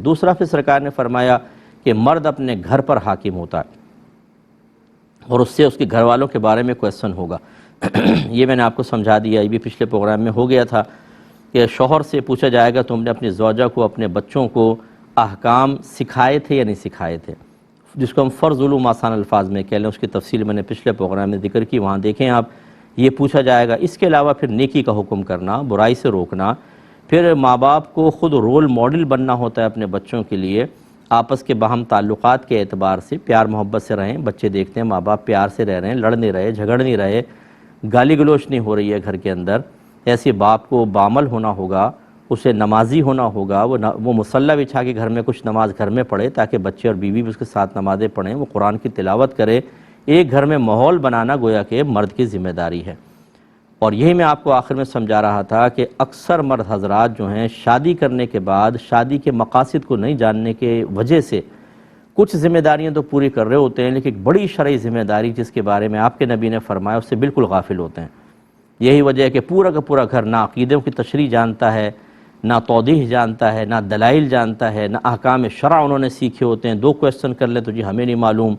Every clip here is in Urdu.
دوسرا پھر سرکار نے فرمایا کہ مرد اپنے گھر پر حاکم ہوتا ہے اور اس سے اس کے گھر والوں کے بارے میں کویسچن ہوگا۔ یہ میں نے آپ کو سمجھا دیا، یہ بھی پچھلے پروگرام میں ہو گیا تھا کہ شوہر سے پوچھا جائے گا تم نے اپنی زوجہ کو، اپنے بچوں کو احکام سکھائے تھے یا نہیں سکھائے تھے، جس کو ہم فرض علوم آسان الفاظ میں کہہ لیں، اس کی تفصیل میں نے پچھلے پروگرام میں ذکر کی، وہاں دیکھیں آپ، یہ پوچھا جائے گا۔ اس کے علاوہ پھر نیکی کا حکم کرنا، برائی سے روکنا، پھر ماں باپ کو خود رول ماڈل بننا ہوتا ہے اپنے بچوں کے لیے، آپس کے باہم تعلقات کے اعتبار سے پیار محبت سے رہیں، بچے دیکھتے ہیں ماں باپ پیار سے رہ رہے ہیں، لڑ نہیں رہے، جھگڑ نہیں رہے، گالی گلوچ نہیں ہو رہی ہے گھر کے اندر، ایسے باپ کو بعمل ہونا ہوگا، اسے نمازی ہونا ہوگا، وہ مصلی بچھا کے گھر میں کچھ نماز گھر میں پڑھے تاکہ بچے اور بیوی بھی اس کے ساتھ نمازیں پڑھیں، وہ قرآن کی تلاوت کرے۔ ایک گھر میں ماحول بنانا گویا کہ مرد کی ذمہ داری ہے۔ اور یہی میں آپ کو آخر میں سمجھا رہا تھا کہ اکثر مرد حضرات جو ہیں شادی کرنے کے بعد شادی کے مقاصد کو نہیں جاننے کے وجہ سے کچھ ذمہ داریاں تو پوری کر رہے ہوتے ہیں، لیکن ایک بڑی شرعی ذمہ داری جس کے بارے میں آپ کے نبی نے فرمایا اس سے بالکل غافل ہوتے ہیں۔ یہی وجہ ہے کہ پورا کا پورا گھر نہ عقیدوں کی تشریح جانتا ہے، نہ توضیح جانتا ہے، نہ دلائل جانتا ہے، نہ احکام شرع انہوں نے سیکھے ہوتے ہیں، دو کویسچن کر لیں تو جی ہمیں نہیں معلوم،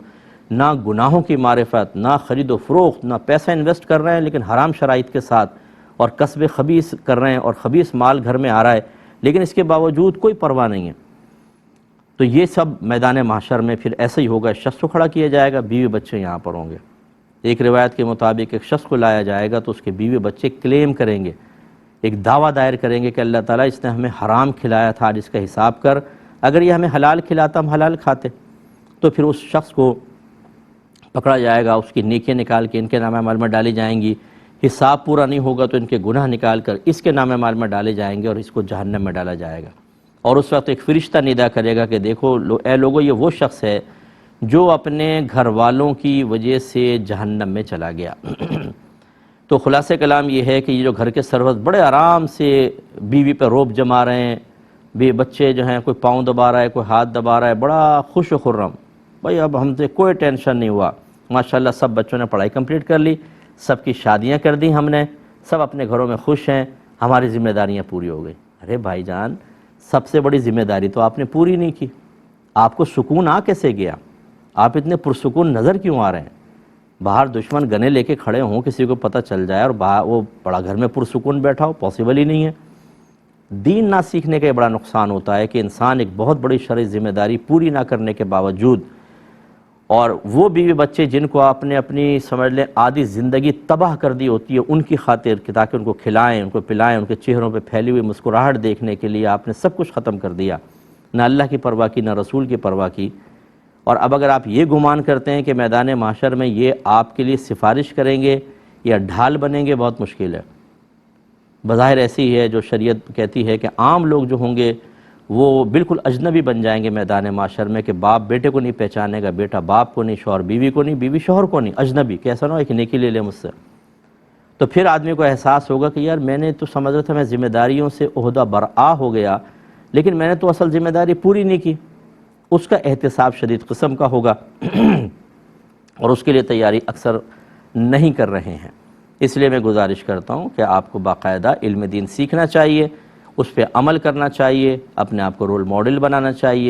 نہ گناہوں کی معرفت، نہ خرید و فروخت، نہ پیسہ انویسٹ کر رہے ہیں لیکن حرام شرائط کے ساتھ، اور کسب خبیث کر رہے ہیں اور خبیث مال گھر میں آ رہا ہے، لیکن اس کے باوجود کوئی پرواہ نہیں ہے۔ تو یہ سب میدان محشر میں پھر ایسے ہی ہوگا، شخص کو کھڑا کیا جائے گا، بیوی بچے یہاں پر ہوں گے۔ ایک روایت کے مطابق ایک شخص کو لایا جائے گا تو اس کے بیوی بچے کلیم کریں گے، ایک دعویٰ دائر کریں گے کہ اللہ تعالیٰ اس نے ہمیں حرام کھلایا تھا، آج اس کا حساب کر، اگر یہ ہمیں حلال کھلاتا ہم حلال کھاتے۔ تو پھر اس شخص کو پکڑا جائے گا، اس کی نیکیاں نکال کے ان کے نام اعمال میں ڈالی جائیں گی، حساب پورا نہیں ہوگا تو ان کے گناہ نکال کر اس کے نام اعمال میں ڈالے جائیں گے اور اس کو جہنم میں ڈالا جائے گا۔ اور اس وقت ایک فرشتہ ندا کرے گا کہ دیکھو اے لوگو، یہ وہ شخص ہے جو اپنے گھر والوں کی وجہ سے جہنم میں چلا گیا۔ تو خلاصہ کلام یہ ہے کہ یہ جو گھر کے سرورت بڑے آرام سے بیوی پہ روب جما رہے ہیں، بچے جو ہیں کوئی پاؤں دبا رہا ہے، کوئی ہاتھ دبا رہا ہے، بڑا خوش و خرم، بھائی اب ہم سے کوئی ٹینشن نہیں ہوا، ماشاءاللہ سب بچوں نے پڑھائی کمپلیٹ کر لی، سب کی شادیاں کر دی ہم نے، سب اپنے گھروں میں خوش ہیں، ہماری ذمہ داریاں پوری ہو گئی۔ ارے بھائی جان، سب سے بڑی ذمہ داری تو آپ نے پوری نہیں کی، آپ کو سکون آ کیسے گیا؟ آپ اتنے پرسکون نظر کیوں آ رہے ہیں؟ باہر دشمن گنے لے کے کھڑے ہوں، کسی کو پتہ چل جائے اور وہ بڑا گھر میں پرسکون بیٹھا ہو، پاسبل ہی نہیں ہے۔ دین نہ سیکھنے کا بڑا نقصان ہوتا ہے کہ انسان ایک بہت بڑی شرعی ذمہ داری پوری نہ کرنے کے باوجود، اور وہ بیوی بچے جن کو آپ نے اپنی سمجھ لیں آدھی زندگی تباہ کر دی ہوتی ہے ان کی خاطر کہ تاکہ ان کو کھلائیں، ان کو پلائیں، ان کے چہروں پہ پھیلی ہوئی مسکراہٹ دیکھنے کے لیے آپ نے سب کچھ ختم کر دیا، نہ اللہ کی پرواہ کی، نہ رسول کی پرواہ کی۔ اور اب اگر آپ یہ گمان کرتے ہیں کہ میدان محشر میں یہ آپ کے لیے سفارش کریں گے یا ڈھال بنیں گے، بہت مشکل ہے۔ بظاہر ایسی ہے جو شریعت کہتی ہے کہ عام لوگ جو ہوں گے وہ بالکل اجنبی بن جائیں گے میدان محشر میں، کہ باپ بیٹے کو نہیں پہچانے گا، بیٹا باپ کو نہیں، شوہر بیوی کو نہیں، بیوی شوہر کو نہیں، اجنبی، کہ ایسا نہ ہو کہ نیکی لے لے مجھ سے۔ تو پھر آدمی کو احساس ہوگا کہ یار میں نے تو سمجھ رہا تھا میں ذمہ داریوں سے عہدہ برآ ہو گیا، لیکن میں نے تو اصل ذمہ داری پوری نہیں کی۔ اس کا احتساب شدید قسم کا ہوگا اور اس کے لیے تیاری اکثر نہیں کر رہے ہیں۔ اس لیے میں گزارش کرتا ہوں کہ آپ کو باقاعدہ علم دین سیکھنا چاہیے، اس پہ عمل کرنا چاہیے، اپنے آپ کو رول ماڈل بنانا چاہیے۔